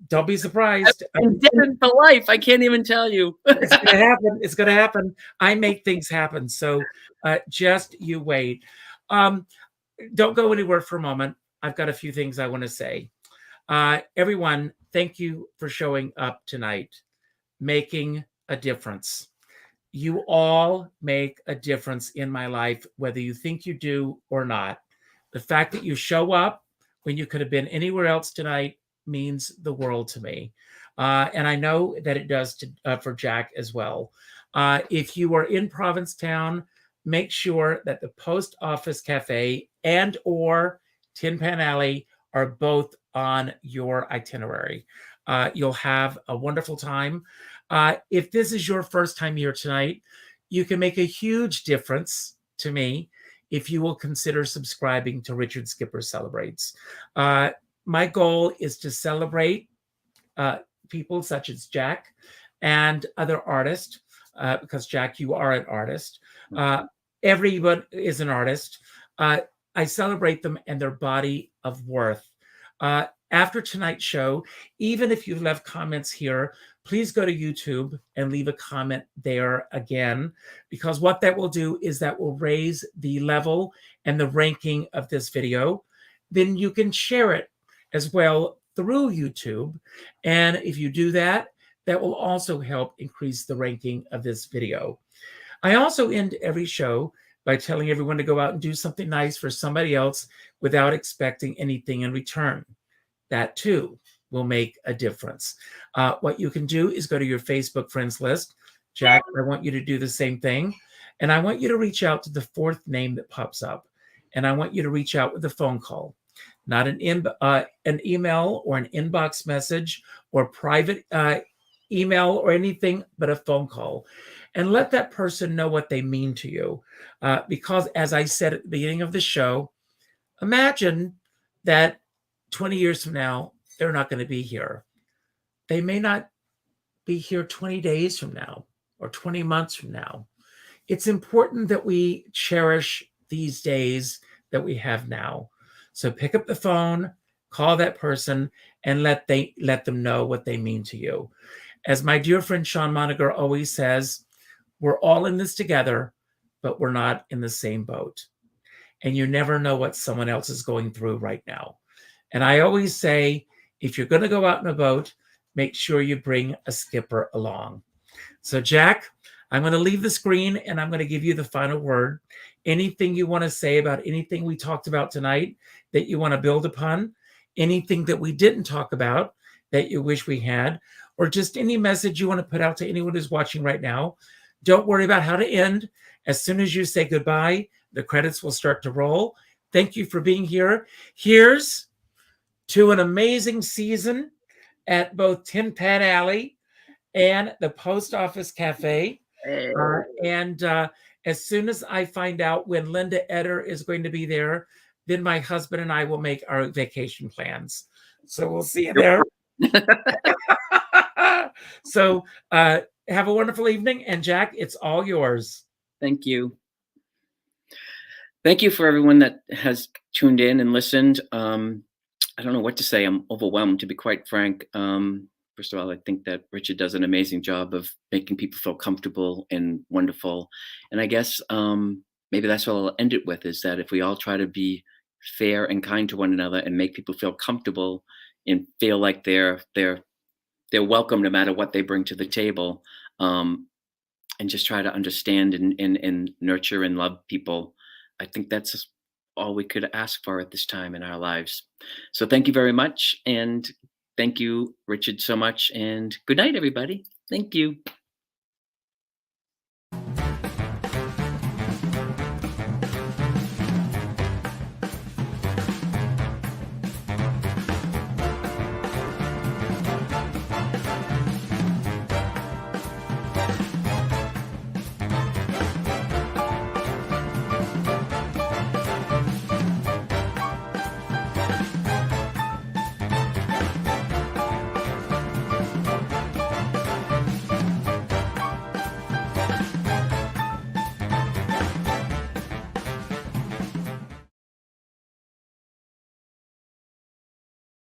Don't be surprised. I'm dead for life. I can't even tell you. It's going to happen. It's going to happen. I make things happen. So just you wait. Don't go anywhere for a moment. I've got a few things I want to say. Everyone, thank you for showing up tonight, making a difference. You all make a difference in my life, whether you think you do or not. The fact that you show up when you could have been anywhere else tonight means the world to me. And I know that it does for Jack as well. If you are in Provincetown, make sure that the Post Office Cafe and or Tin Pan Alley are both on your itinerary. You'll have a wonderful time. If this is your first time here tonight, you can make a huge difference to me if you will consider subscribing to Richard Skipper Celebrates. My goal is to celebrate people such as Jack and other artists, because Jack, you are an artist. Everyone is an artist. I celebrate them and their body of worth. After tonight's show, even if you've left comments here, please go to YouTube and leave a comment there again, because what that will do is that will raise the level and the ranking of this video. Then you can share it as well through YouTube. And if you do that, that will also help increase the ranking of this video. I also end every show by telling everyone to go out and do something nice for somebody else without expecting anything in return. That too will make a difference. What you can do is go to your Facebook friends list. Jack, I want you to do the same thing. And I want you to reach out to the 4th name that pops up. And I want you to reach out with a phone call, not an email or an inbox message or private email or anything, but a phone call. And let that person know what they mean to you. Because as I said at the beginning of the show, imagine that 20 years from now, they're not going to be here. They may not be here 20 days from now or 20 months from now. It's important that we cherish these days that we have now. So pick up the phone, call that person, and let them know what they mean to you. As my dear friend Sean Moniger always says, we're all in this together, but we're not in the same boat. And you never know what someone else is going through right now. And I always say, if you're going to go out in a boat, make sure you bring a skipper along. So Jack, I'm going to leave the screen and I'm going to give you the final word. Anything you want to say about anything we talked about tonight that you want to build upon, anything that we didn't talk about that you wish we had, or just any message you want to put out to anyone who's watching right now. Don't worry about how to end. As soon as you say goodbye, the credits will start to roll. Thank you for being here. Here's to an amazing season at both Tin Pan Alley and the Post Office Cafe. And as soon as I find out when Linda Eder is going to be there, then my husband and I will make our vacation plans. So we'll see you there. So have a wonderful evening. And Jack, it's all yours. Thank you. Thank you for everyone that has tuned in and listened. I don't know what to say. I'm overwhelmed, to be quite frank. First of all, I think that Richard does an amazing job of making people feel comfortable and wonderful. And I guess maybe that's what I'll end it with, is that if we all try to be fair and kind to one another and make people feel comfortable and feel like they're welcome no matter what they bring to the table, and just try to understand and nurture and love people, I think that's all we could ask for at this time in our lives. So thank you very much. And thank you, Richard, so much. And good night, everybody. Thank you.